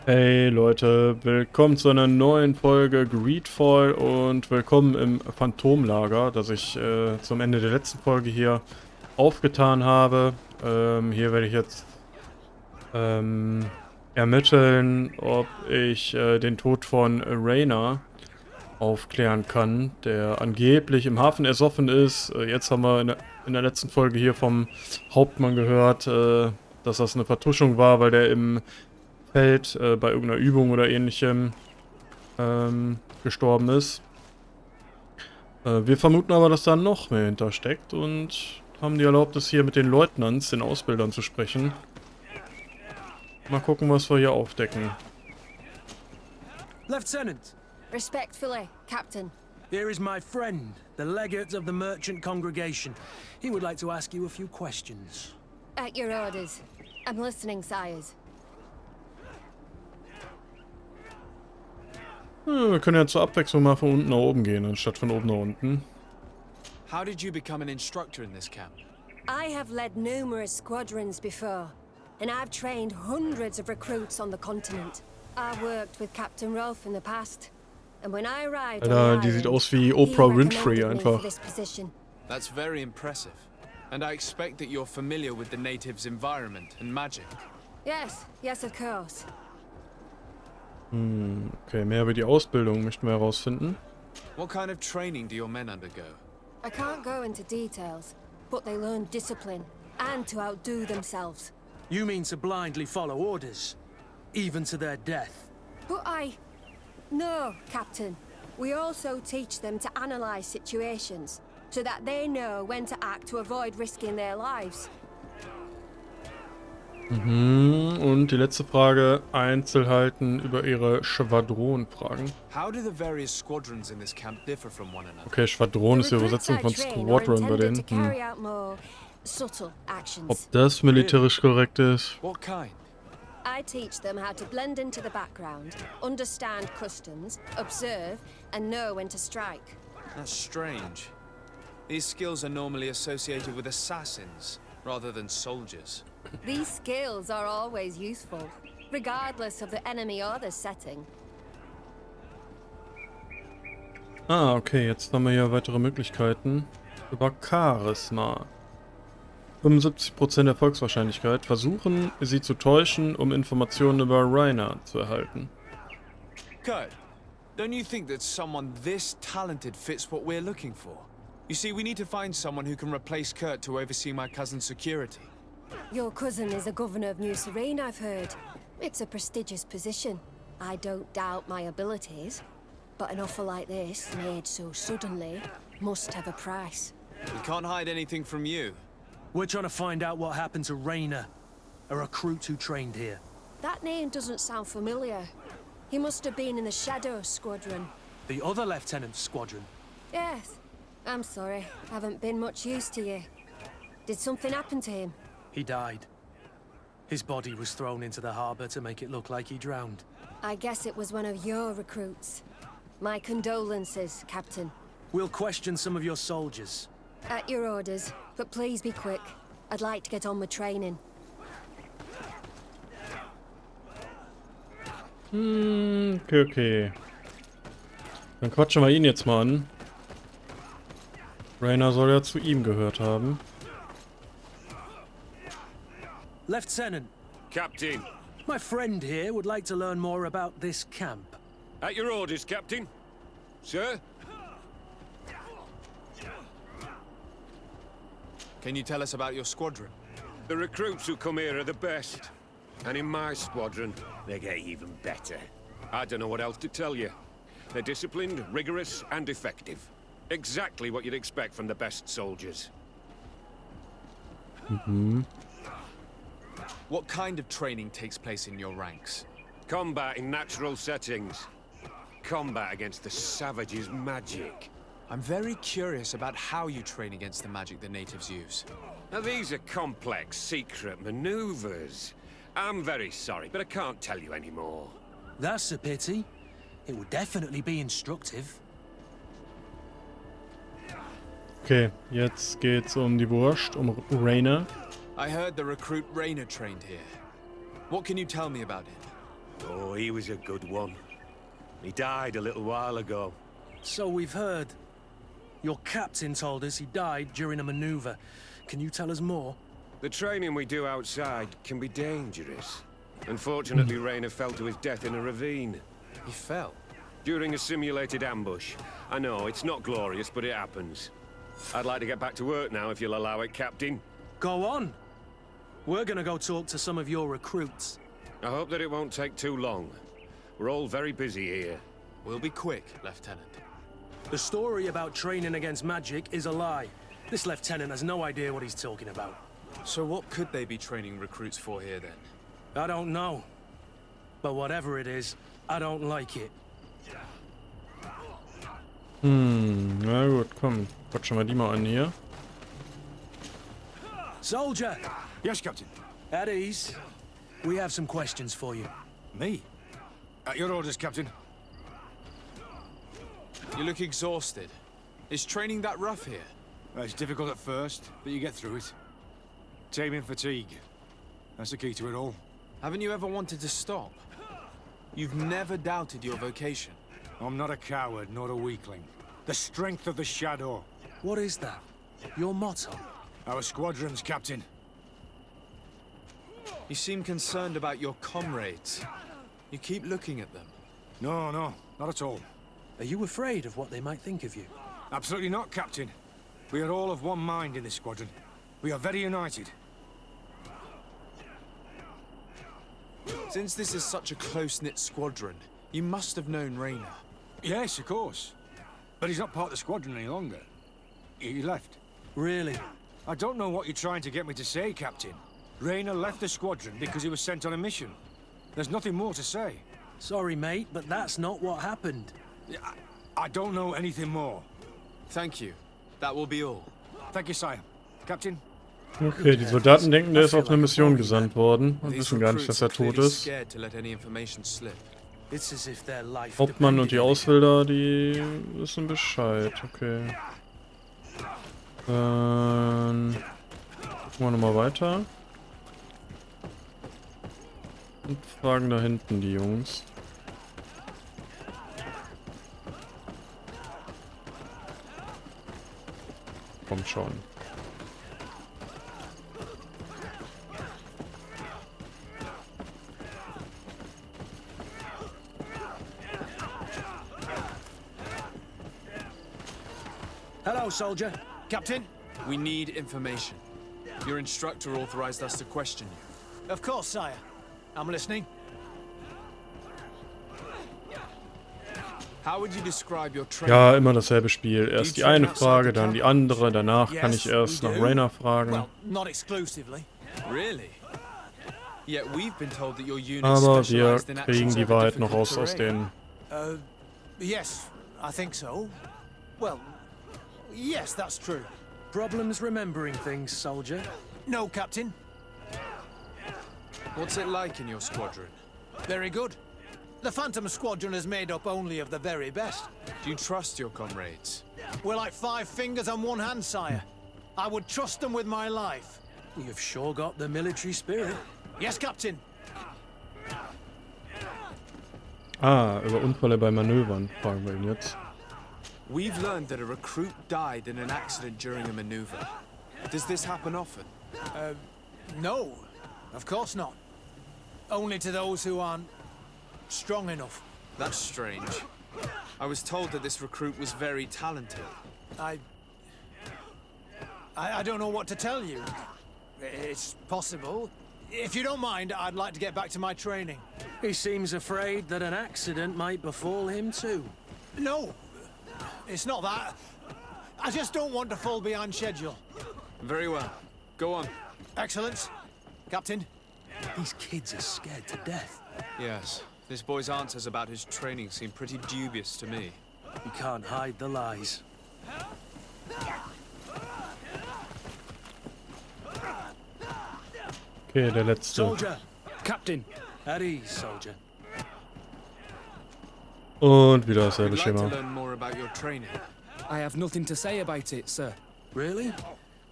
Hey Leute, willkommen zu einer neuen Folge Greedfall und willkommen im Phantomlager, das ich zum Ende der letzten Folge hier aufgetan habe. Hier werde ich jetzt ermitteln, ob ich den Tod von Rainer aufklären kann, der angeblich im Hafen ersoffen ist. Jetzt haben wir in der letzten Folge hier vom Hauptmann gehört, dass das eine Vertuschung war, weil der im Feld bei irgendeiner Übung oder ähnlichem gestorben ist. Wir vermuten aber, dass da noch mehr hintersteckt und haben die Erlaubnis, hier mit den Leutnants, den Ausbildern, zu sprechen. Mal gucken, was wir hier aufdecken. Lieutenant! Respectfully, Captain. Here is my friend, the legate of the merchant congregation. He would like to ask you a few questions. At your orders. I'm listening, sires. Ja, wir können ja zur Abwechslung mal von unten nach oben gehen, anstatt von oben nach unten. How did you become an instructor in this camp? I have led numerous squadrons before, and I've trained hundreds of recruits on the continent. I worked with Captain Rolfe in the past, and when I arrived Alter, on die the sieht island, aus wie he Oprah recommended Winfrey me for einfach. this position. That's very impressive. And I expect that you're familiar with the natives' environment and magic. Yes, of course. Okay, mehr über die Ausbildung möchten wir herausfinden. What kind of training do your men undergo? I can't go into details, but they learn discipline and to outdo themselves. You mean to blindly follow orders, even to their death? But No, Captain. We also teach them to analyze situations, so that they know when to act to avoid risking their lives. Und die letzte Frage, Einzelheiten über ihre Schwadron fragen. How do the various squadrons in this camp differ from one another? Okay, Schwadron ist die Übersetzung von Squadron bei denen. Ob das militärisch korrekt ist? What kind? I teach them how to blend into the background, understand customs, observe, and know when to strike. That's strange. These skills are normally associated with assassins, rather than soldiers. These skills are always useful, regardless of the enemy or the setting. Ah, okay, jetzt haben wir hier weitere Möglichkeiten. Über Charisma. 75% Erfolgswahrscheinlichkeit. Versuchen, sie zu täuschen, um Informationen über Rainer zu erhalten. Kurt, don't you think that someone this talented fits what we're looking for? You see, we need to find someone who can replace Kurt to oversee my cousin's security. Your cousin is a governor of New Serene, I've heard. It's a prestigious position. I don't doubt my abilities, but an offer like this, made so suddenly, must have a price. We can't hide anything from you. We're trying to find out what happened to Rainer, a recruit who trained here. That name doesn't sound familiar. He must have been in the Shadow Squadron. The other lieutenant's squadron. Yes. I'm sorry, haven't been much use to you. Did something happen to him? He died. His body was thrown into the harbor to make it look like he drowned. I guess it was one of your recruits. My condolences, Captain. We'll question some of your soldiers. At your orders, but please be quick. I'd like to get on with training. Okay. Dann quatschen wir ihn jetzt mal an. Rainer soll ja zu ihm gehört haben. Lieutenant. Captain. My friend here would like to learn more about this camp. At your orders, Captain. Sir? Can you tell us about your squadron? The recruits who come here are the best. And in my squadron, they get even better. I don't know what else to tell you. They're disciplined, rigorous, and effective. Exactly what you'd expect from the best soldiers. What kind of training takes place in your ranks? Combat in natural settings. Combat against the savages' magic. I'm very curious about how you train against the magic the natives use. Now these are complex, secret maneuvers. I'm very sorry, but I can't tell you anymore. That's a pity. It would definitely be instructive. Okay, jetzt geht's um die Wurst, um Rainer. I heard the recruit Rainer trained here. What can you tell me about him? Oh, he was a good one. He died a little while ago. So we've heard. Your captain told us he died during a maneuver. Can you tell us more? The training we do outside can be dangerous. Unfortunately, Rayner fell to his death in a ravine. He fell. During a simulated ambush. I know, it's not glorious, but it happens. I'd like to get back to work now, if you'll allow it, Captain. Go on. We're gonna go talk to some of your recruits. I hope that it won't take too long. We're all very busy here. We'll be quick, Lieutenant. The story about training against magic is a lie. This lieutenant has no idea what he's talking about. So what could they be training recruits for here, then? I don't know. But whatever it is, I don't like it. Na gut, komm. Quatschen wir die mal an hier. Soldier! Yes, Captain. At ease. We have some questions for you. Me? At your orders, Captain. You look exhausted. Is training that rough here? Well, it's difficult at first, but you get through it. Taming fatigue. That's the key to it all. Haven't you ever wanted to stop? You've never doubted your vocation. I'm not a coward, nor a weakling. The strength of the shadow. What is that? Your motto? Our squadron's captain. You seem concerned about your comrades. You keep looking at them. No, not at all. Are you afraid of what they might think of you? Absolutely not, Captain. We are all of one mind in this squadron. We are very united. Since this is such a close-knit squadron, you must have known Rayner. Yes, of course. But he's not part of the squadron any longer. He left. Really? I don't know what you're trying to get me to say, Captain. Rayner left the squadron because he was sent on a mission. There's nothing more to say. Sorry, mate, but that's not what happened. I don't know anything more. Thank you. That will be all. Thank you, sire. Captain? Okay, die Soldaten denken, der ist auf eine Mission gesandt worden und wissen gar nicht, dass er tot ist. Hauptmann und die Ausbilder, die wissen Bescheid. Okay. Dann gucken wir nochmal weiter. Und fragen da hinten die Jungs. Komm schon. Hello, soldier. Captain? We need information. Your instructor authorized us to question you. Of course, sire. I'm listening. How would you describe your training? Ja, immer dasselbe Spiel. Erst die eine Frage, dann die andere, danach kann ich erst nach Rayner fragen. Well, not exclusively. Really? Yet we've been told that your unit Aber wir specialized in kriegen actions die over Wahrheit noch difficult aus terrain. denen. Yes, I think so. Well, yes, that's true. Problems remembering things, soldier? No, Captain. What's it like in your squadron? Very good. The Phantom Squadron is made up only of the very best. Do you trust your comrades? We're like 5 fingers on one hand, sire. I would trust them with my life. You've sure got the military spirit. Yes, Captain. Ah, über Unfälle bei Manövern fragen wir ihn jetzt. We've learned that a recruit died in an accident during a maneuver. Does this happen often? No, of course not. Only to those who aren't strong enough. That's strange. I was told that this recruit was very talented. I don't know what to tell you. It's possible. If you don't mind, I'd like to get back to my training. He seems afraid that an accident might befall him too. No, it's not that. I just don't want to fall behind schedule. Very well. Go on. Excellence. Captain. These kids are scared to death. Yes. This boy's answers about his training seem pretty dubious to me. You can't hide the lies. Okay, der letzte. Soldier. Captain. At ease, soldier. Und wieder dasselbe We'd like to Schema. learn more about your training. I have nothing to say about it, sir. Really?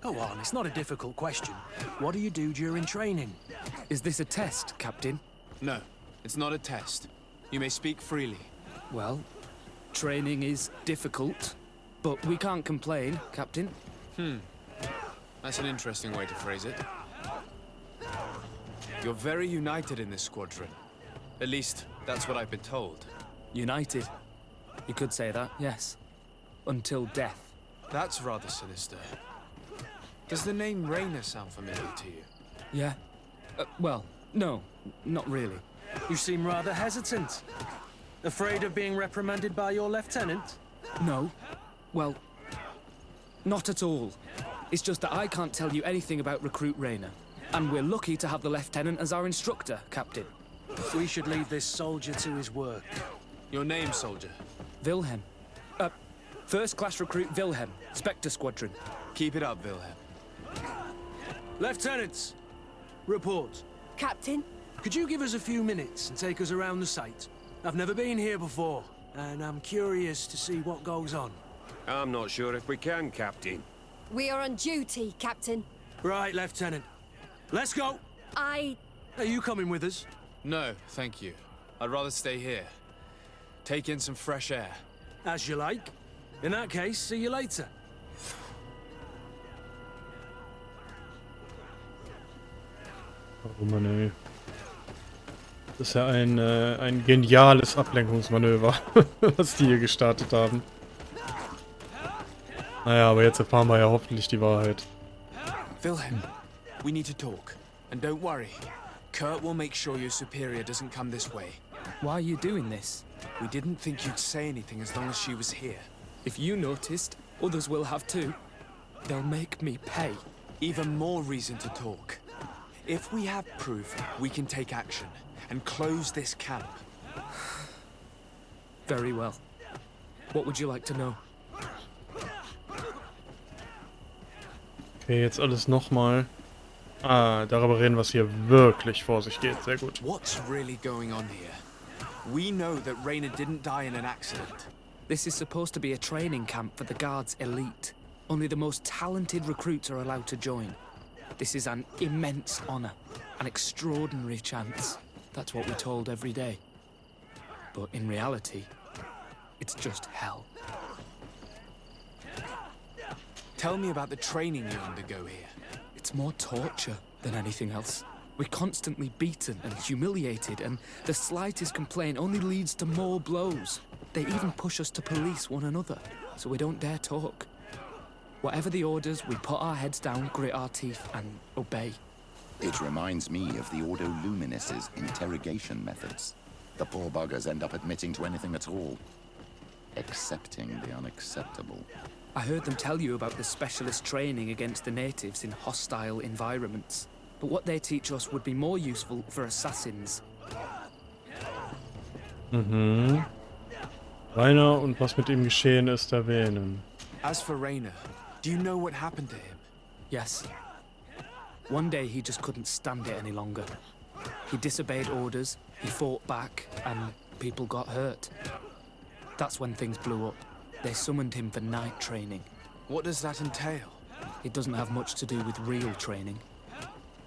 Go on, it's not a difficult question. What do you do during training? Is this a test, Captain? No. It's not a test. You may speak freely. Well, training is difficult, but we can't complain, Captain. That's an interesting way to phrase it. You're very united in this squadron. At least, that's what I've been told. United. You could say that, yes. Until death. That's rather sinister. Does the name Rainer sound familiar to you? Yeah? Well, no, not really. You seem rather hesitant. Afraid of being reprimanded by your lieutenant? No. Well, not at all. It's just that I can't tell you anything about Recruit Rainer. And we're lucky to have the Lieutenant as our instructor, Captain. We should leave this soldier to his work. Your name, soldier? Wilhelm. First Class Recruit Wilhelm, Spectre Squadron. Keep it up, Wilhelm. Lieutenants, report. Captain? Could you give us a few minutes and take us around the site? I've never been here before, and I'm curious to see what goes on. I'm not sure if we can, Captain. We are on duty, Captain. Right, Lieutenant. Let's go! Are you coming with us? No, thank you. I'd rather stay here. Take in some fresh air. As you like. In that case, see you later. Oh Mann, ey. Das ist ja ein geniales Ablenkungsmanöver, was die hier gestartet haben. Naja, aber jetzt erfahren wir ja hoffentlich die Wahrheit. Wilhelm, we need to talk. And don't worry. Kurt will make sure your superior doesn't come this way. Why are you doing this? We didn't think you'd say anything as long as she was here. If you noticed, others will have too. They'll make me pay. Even more reason to talk. If we have proof, we can take action and close this camp. Very well. What would you like to know? Okay, jetzt alles nochmal. Darüber reden, was hier wirklich vor sich geht. Sehr gut. What's really going on here? We know that Rainer didn't die in an accident. This is supposed to be a training camp for the Guard's elite. Only the most talented recruits are allowed to join. This is an immense honor, an extraordinary chance. That's what we're told every day. But in reality, it's just hell. Tell me about the training you undergo here. It's more torture than anything else. We're constantly beaten and humiliated, and the slightest complaint only leads to more blows. They even push us to police one another, so we don't dare talk. Whatever the orders, we put our heads down, grit our teeth, and obey. It reminds me of the Ordo Luminis' interrogation methods. The poor buggers end up admitting to anything at all. Accepting the unacceptable. I heard them tell you about the specialist training against the natives in hostile environments. But what they teach us would be more useful for assassins. Rainer und was mit ihm geschehen ist, erwähnen. As for Rainer, do you know what happened to him? Yes. One day he just couldn't stand it any longer. He disobeyed orders, he fought back, and people got hurt. That's when things blew up. They summoned him for night training. What does that entail? It doesn't have much to do with real training.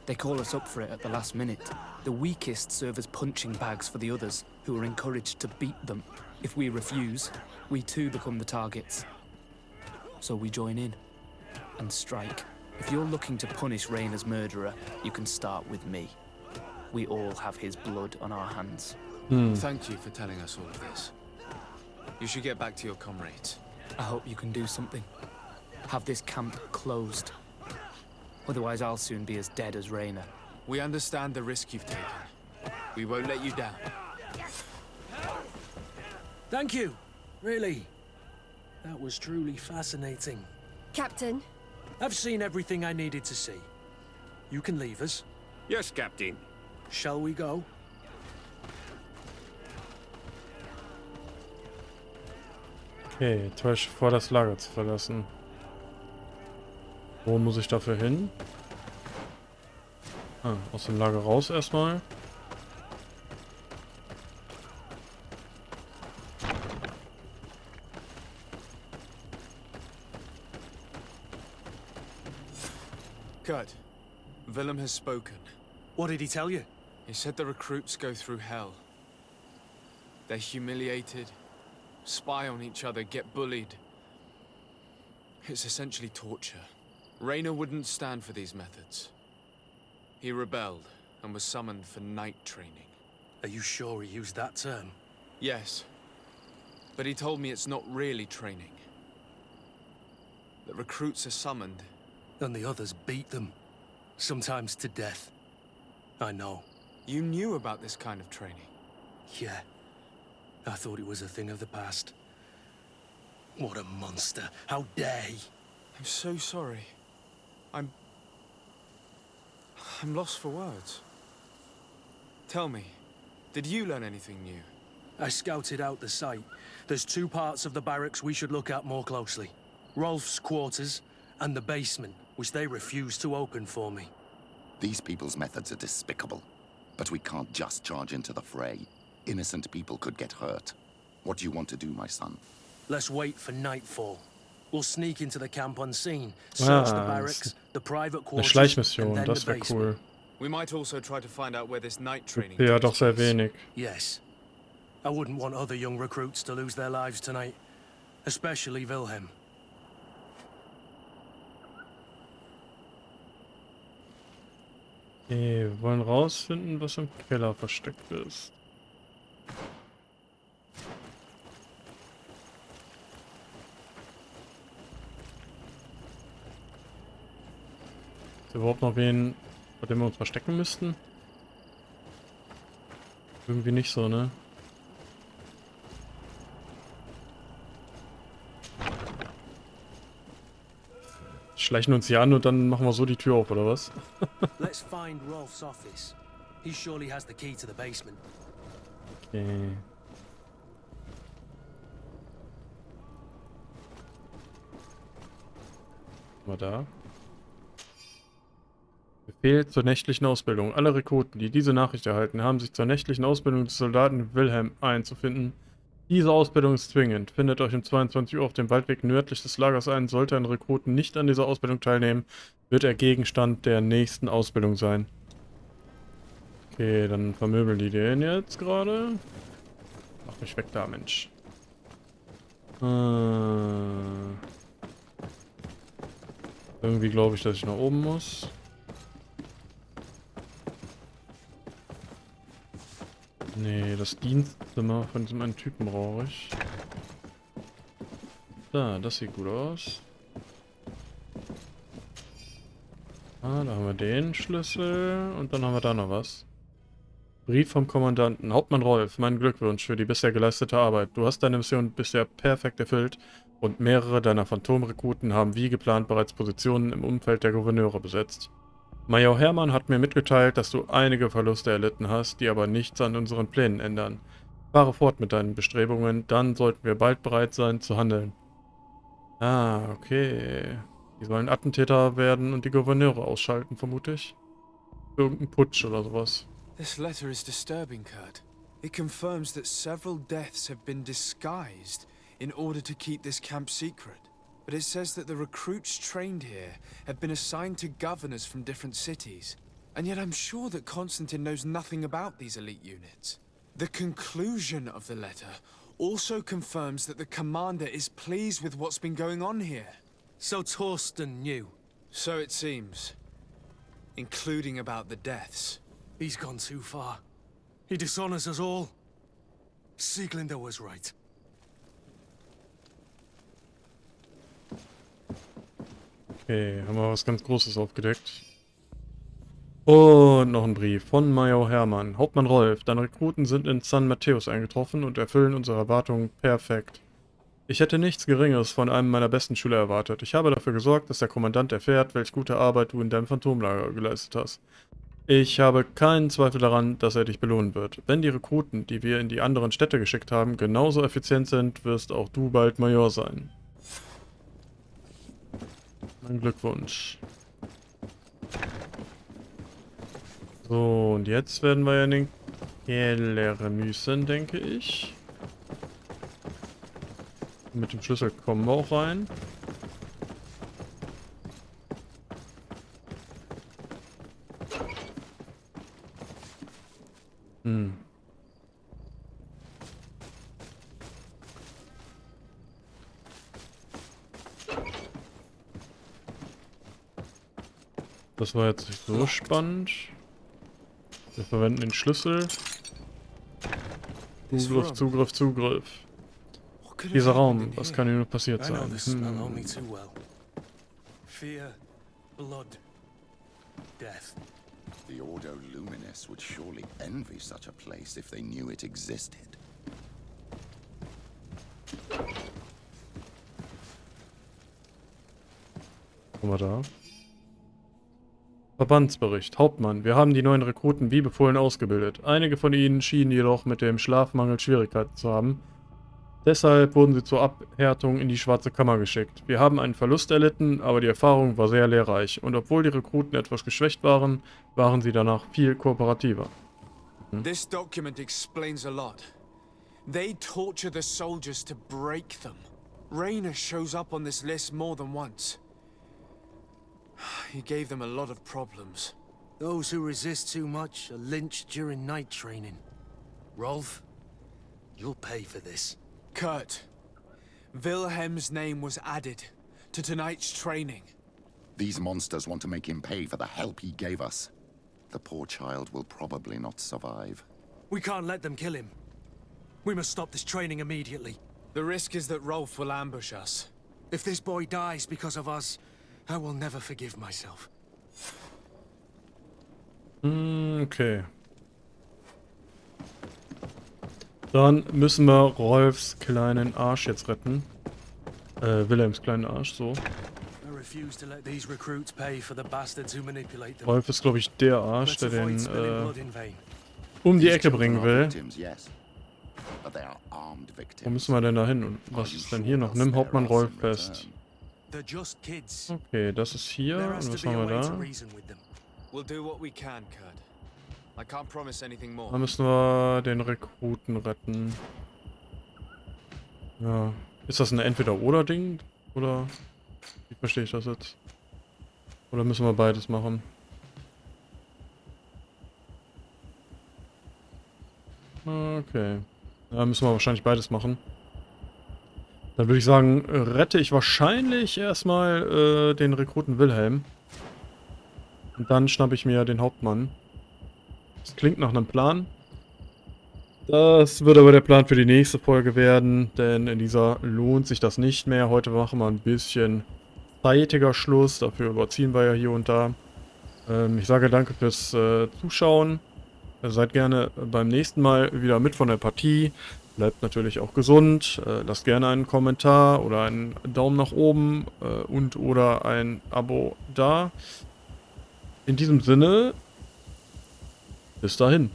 They call us up for it at the last minute. The weakest serve as punching bags for the others, who are encouraged to beat them. If we refuse, we too become the targets. So we join in and strike. If you're looking to punish Rainer's murderer, you can start with me. We all have his blood on our hands. Thank you for telling us all of this. You should get back to your comrades. I hope you can do something. Have this camp closed. Otherwise, I'll soon be as dead as Rainer. We understand the risk you've taken. We won't let you down. Thank you. Really. That was truly fascinating. Captain? I've seen everything I needed to see. You can leave us. Yes, Captain. Shall we go? Okay, täusche vor, das Lager zu verlassen. Wo muss ich dafür hin? Aus dem Lager raus erstmal. Kurt, Willem has spoken. What did he tell you? He said the recruits go through hell. They're humiliated, spy on each other, get bullied. It's essentially torture. Raynor wouldn't stand for these methods. He rebelled and was summoned for night training. Are you sure he used that term? Yes, but he told me it's not really training. The recruits are summoned. And the others beat them, sometimes to death. I know. You knew about this kind of training? Yeah. I thought it was a thing of the past. What a monster. How dare he? I'm so sorry. I'm lost for words. Tell me, did you learn anything new? I scouted out the site. There's 2 parts of the barracks we should look at more closely. Rolf's quarters and the basement, which they refused to open for me. These people's methods are despicable. But we can't just charge into the fray. Innocent people could get hurt. What do you want to do, my son? Let's wait for nightfall. We'll sneak into the camp unseen, search the barracks, the private Eine quarters, Schleichmission, and then das the wäre basement. cool. We might also try to find out where this night training Ja, takes doch sehr place. wenig. Yes. I wouldn't want other young recruits to lose their lives tonight. Especially Wilhelm. Okay, wir wollen rausfinden, was im Keller versteckt ist. Ist überhaupt noch wen, bei dem wir uns verstecken müssten? Irgendwie nicht so, ne? Schleichen uns hier an und dann machen wir so die Tür auf, oder was? Let's find Rolf's office. He surely has the key to the basement. Okay. Mal da. Befehl zur nächtlichen Ausbildung. Alle Rekruten, die diese Nachricht erhalten, haben sich zur nächtlichen Ausbildung des Soldaten Wilhelm einzufinden. Diese Ausbildung ist zwingend. Findet euch um 22 Uhr auf dem Waldweg nördlich des Lagers ein. Sollte ein Rekruten nicht an dieser Ausbildung teilnehmen, wird er Gegenstand der nächsten Ausbildung sein. Okay, dann vermöbeln die den jetzt gerade. Mach mich weg da, Mensch. Irgendwie glaube ich, dass ich nach oben muss. Nee, das Dienstzimmer von diesem einen Typen brauche ich. Da, das sieht gut aus. Ah, da haben wir den Schlüssel und dann haben wir da noch was. Brief vom Kommandanten. Hauptmann Rolf, mein Glückwunsch für die bisher geleistete Arbeit. Du hast deine Mission bisher perfekt erfüllt und mehrere deiner Phantomrekruten haben wie geplant bereits Positionen im Umfeld der Gouverneure besetzt. Major Hermann hat mir mitgeteilt, dass du einige Verluste erlitten hast, die aber nichts an unseren Plänen ändern. Fahre fort mit deinen Bestrebungen, dann sollten wir bald bereit sein zu handeln. Ah, okay. Die sollen Attentäter werden und die Gouverneure ausschalten, vermute ich. Irgendein Putsch oder sowas. This letter is disturbing, Kurt. It confirms that several deaths have been disguised in order to keep this camp secret. But it says that the recruits trained here have been assigned to governors from different cities. And yet I'm sure that Constantine knows nothing about these elite units. The conclusion of the letter also confirms that the commander is pleased with what's been going on here. So Torsten knew. So it seems. Including about the deaths. He's gone too far. He dishonors us all. Sieglinder was right. Okay, haben wir was ganz Großes aufgedeckt. Und noch ein Brief von Major Hermann. Hauptmann Rolf, deine Rekruten sind in San Matthäus eingetroffen und erfüllen unsere Erwartungen perfekt. Ich hätte nichts Geringeres von einem meiner besten Schüler erwartet. Ich habe dafür gesorgt, dass der Kommandant erfährt, welch gute Arbeit du in deinem Phantomlager geleistet hast. Ich habe keinen Zweifel daran, dass er dich belohnen wird. Wenn die Rekruten, die wir in die anderen Städte geschickt haben, genauso effizient sind, wirst auch du bald Major sein. Mein Glückwunsch. So, und jetzt werden wir ja in den Keller müssen, denke ich. Mit dem Schlüssel kommen wir auch rein. Das war jetzt nicht so spannend. Wir verwenden den Schlüssel. Zugriff, Zugriff, Zugriff. Dieser Raum, was kann hier nur passiert sein? Fear, blood, death. The Ordo Luminis would surely envy such a place if they knew it existed. Guck mal da. Verbandsbericht. Hauptmann, wir haben die neuen Rekruten wie befohlen ausgebildet. Einige von ihnen schienen jedoch mit dem Schlafmangel Schwierigkeiten zu haben. Deshalb wurden sie zur Abhärtung in die Schwarze Kammer geschickt. Wir haben einen Verlust erlitten, aber die Erfahrung war sehr lehrreich. Und obwohl die Rekruten etwas geschwächt waren, waren sie danach viel kooperativer. This document explains a lot. They torture the soldiers to break them. Rainer shows up on this list more than once. He gave them a lot of problems. Those who resist too much are lynched during night training. Rolf, you'll pay for this. Kurt, Wilhelm's name was added to tonight's training. These monsters want to make him pay for the help he gave us. The poor child will probably not survive. We can't let them kill him. We must stop this training immediately. The risk is that Rolf will ambush us. If this boy dies because of us, I will never forgive myself. Okay. Dann müssen wir Rolfs kleinen Arsch jetzt retten. Wilhelms kleinen Arsch, so. Rolf ist, glaube ich, der Arsch, der den um die Ecke bringen will. Wo müssen wir denn da hin? Und was ist denn hier noch? Nimm Hauptmann Rolf fest. Okay, das ist hier. Und was haben wir da? Da müssen wir den Rekruten retten. Ja. Ist das ein Entweder-Oder-Ding? Oder wie verstehe ich das jetzt? Oder müssen wir beides machen? Okay. Da müssen wir wahrscheinlich beides machen. Dann würde ich sagen, rette ich wahrscheinlich erstmal den Rekruten Wilhelm. Und dann schnappe ich mir den Hauptmann. Das klingt nach einem Plan. Das wird aber der Plan für die nächste Folge werden, denn in dieser lohnt sich das nicht mehr. Heute machen wir ein bisschen zeitiger Schluss, dafür überziehen wir ja hier und da. Ich sage danke fürs Zuschauen. Seid gerne beim nächsten Mal wieder mit von der Partie. Bleibt natürlich auch gesund. Lasst gerne einen Kommentar oder einen Daumen nach oben und oder ein Abo da. In diesem Sinne, bis dahin.